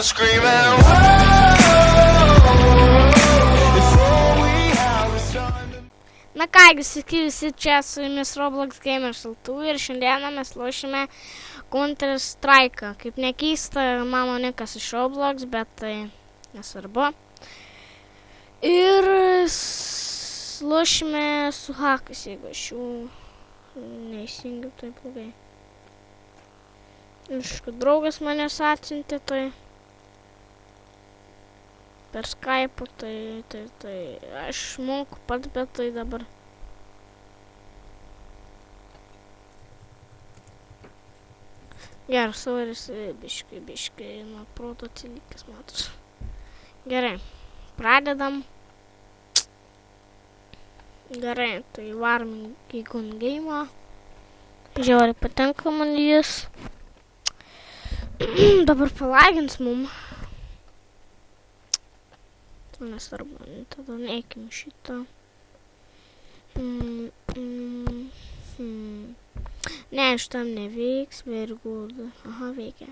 Screaming, Na kągi, sveiki visi, čia su jumis Roblox Gamers LT ir šiandieną mes lošime Counter Strike. Kaip nekeista, mano nikas iš Roblox, bet tai nesvarbu. Ir lošime su hakas, jeigu aš jų neįsijungiu, tai blogai. Aišku, draugas manęs atsiuntė, tai per Skype'ą, tai aš moku pats, bet tai dabar. Gerai, savaris biškai nuo proto atsilikęs, matos. Gerai, pradedam. Gerai, tai varom į gun game'ą. Žiauriai patinka man jis. Dabar palagins mum. Nesvarbu, tada neįkim šitą. Ne, šitam neveiks, very good. Aha, veikia.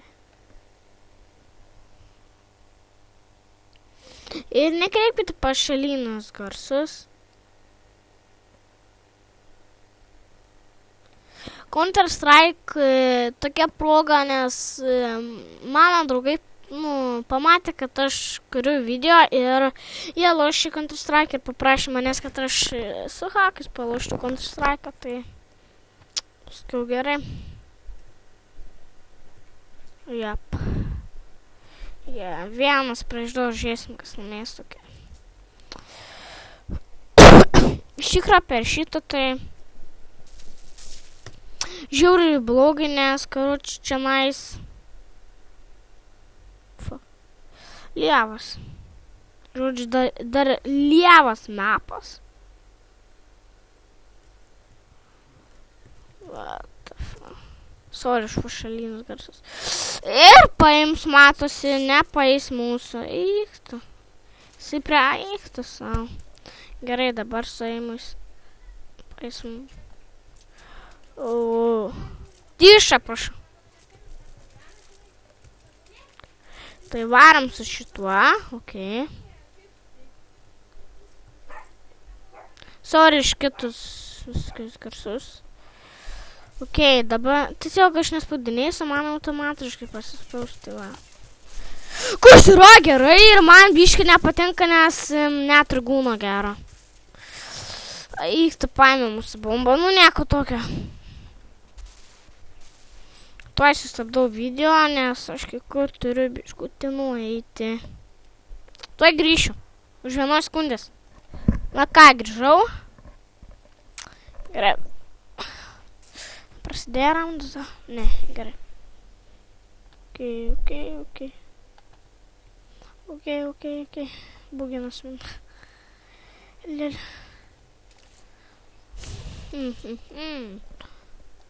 Ir nekreipkite pašalinius garsus. Counter Strike tokia proga, nes mano draugai pamatė, kad aš kuriu video ir jie lošė Counter Strike ir paprašė manęs, kad aš su hakais paloštų Counter Strike, tai paskiau gerai. Jap. Vienas prieš du žiūrėsim, kas laimės tokia. Iš tikrųjų per šitą tai žiauriai blogai, nes karoči čia nais lievas. Žodžiu, dar lievas mapas. What the fuck. Sorry, už pašalinius garsus. Ir paims, matosi, nepaims mūsų. Eiktų. Jisai prie eiktų savo. Gerai, dabar suėmus. Paims mūsų. Tyša, prašau. Tai varam su šituo, okei. Sorry, iš kitus viskais garsus. Okei, dabar, tiesiog aš nespaudinėsiu, man automatiškai pasispaus, tai va. Kas yra gerai ir man biškai nepatinka, nes net ir gūno gero. Eiktų paėmė mūsų bombą, nieko tokio. Tuoj sustabdau video, nes aš kai kur turiu biškutį nueiti. Tuoj grįšiu. Už 1 sekundės. Na ką, grįžau. Gerai. Prasidėjo raundas? Ne, gerai. Ok. Buginas man. Lėl.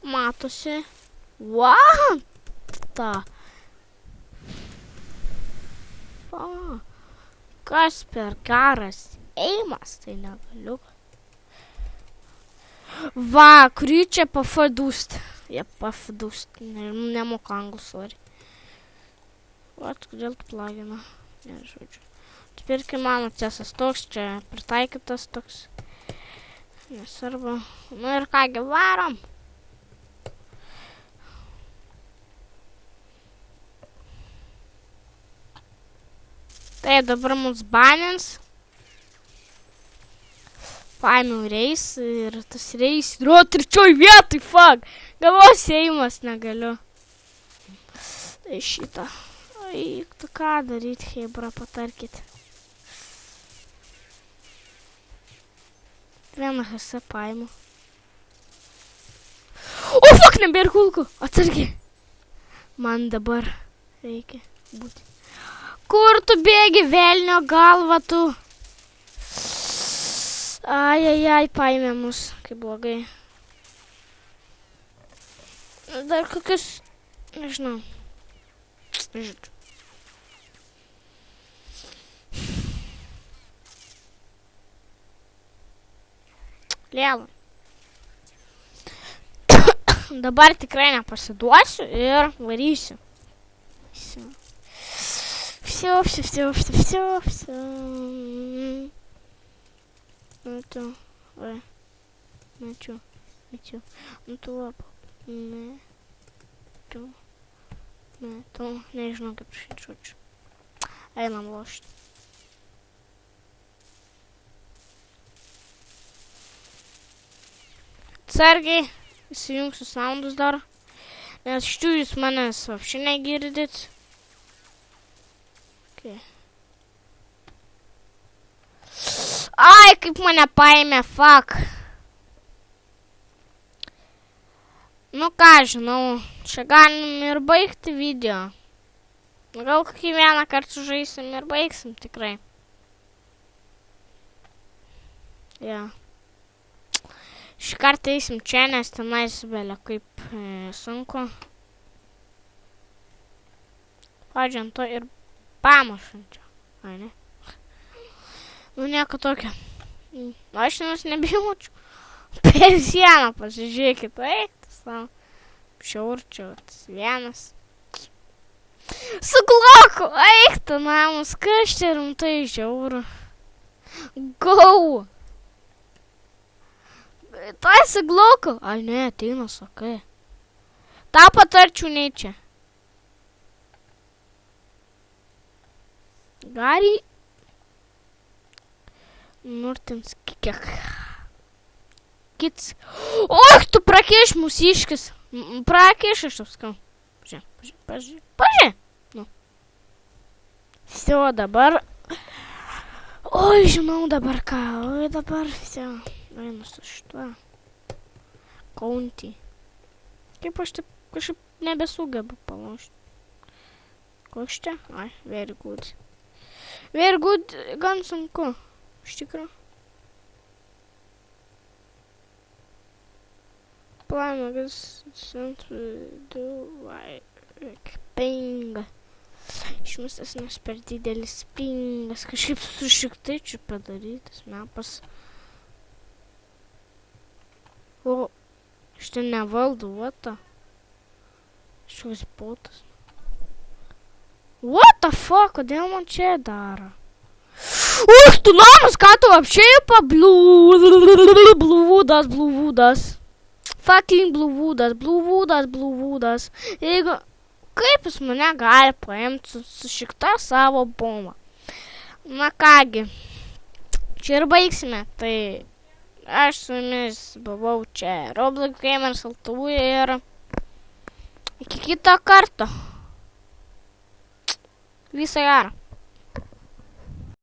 Matosi. What the fuck? Kas per karas eimas, tai negaliu. Va, kurį čia pafadūst. Jie pafadūst. Nemoka anglų, sorry. Vat, kodėl tu plagina? Ne, žodžiu. Dabar, kai mano tiesas toks, čia pritaikytas toks. Nesvarbu. Nu ir kągi, varom. Tai dabar mums banins. Paėmiau reis ir tas reis yra 3 vietoj, fuck. Gavos eimas, negaliu. Tai šitą. Eiktų ką daryti, hebra, patarkit. Vieną HS paėmiau. O, fuck, nebėra kulkų. Atsargiai. Man dabar reikia būti. Kur tu bėgi, velnio galva tu? Ai, paėmė mus, kaip blogai. Dar kokius, nežinau. Žodžiu. Lėlą. Dabar tikrai nepasiduosiu ir varysiu. Все. Ну то, ну to labo. Nē, to nežinau, kaip šeit žodžiu. Einam lošti. Atsargiai, įsijungsiu soundus dar, nes šitų jūs manęs вообще negirdit. Okay. Ai, kaip mane paėmė, fuck. Nu ką, žinau, čia galim ir baigti video. Gal kokį vieną kartą sužaisim ir baigsim tikrai. Ja. Šį kartą eisim čia, nes tenais belia kaip sunku. Pažiūrėjant to ir pamušančio. Ai, ne? Nu, nieko tokio. Aš nes nebijaučiu. Per sieną pasižiūrėkit, eik, savo. Šiaurčiau, tas vienas. Su gloku, eik, tu namus, kas čia rimtai žiauru. Go! Tai su gloku. Ai, ne, ateina, sakai. Ta patarčiau nei čia. Gari. Nurtins kiek. Kits. Och, tu prakieš mūsiškis. Prakieš, aš apskau. Pažiūrė. Nu. Всё, dabar. Oi, žinau dabar ką. Oi, dabar всё. Einu su šituo. Kaunti. Kaip aš taip kažkaip nebesugebu palaužti. Koks čia? Ai, very good. Very good, gan sunku. Iš tikrųjų. Planagas pinga. Išmestas nes per didelis pingas. Kažkaip su šiktai čia padarytas mapas. O, šitą nevaldau, what? Šios botas. What the fuck, kodėl man čia daro? Uch, tu namas, ką tu apšiai blūvudas. Fucking blūvudas. Jeigu, kaip jis mane gali paimti su šikta savo bomba? Na kągi, čia ir baigsime. Tai aš su jumis buvau čia Roblox Gamers LTV ir iki kito karto. Visą gerą.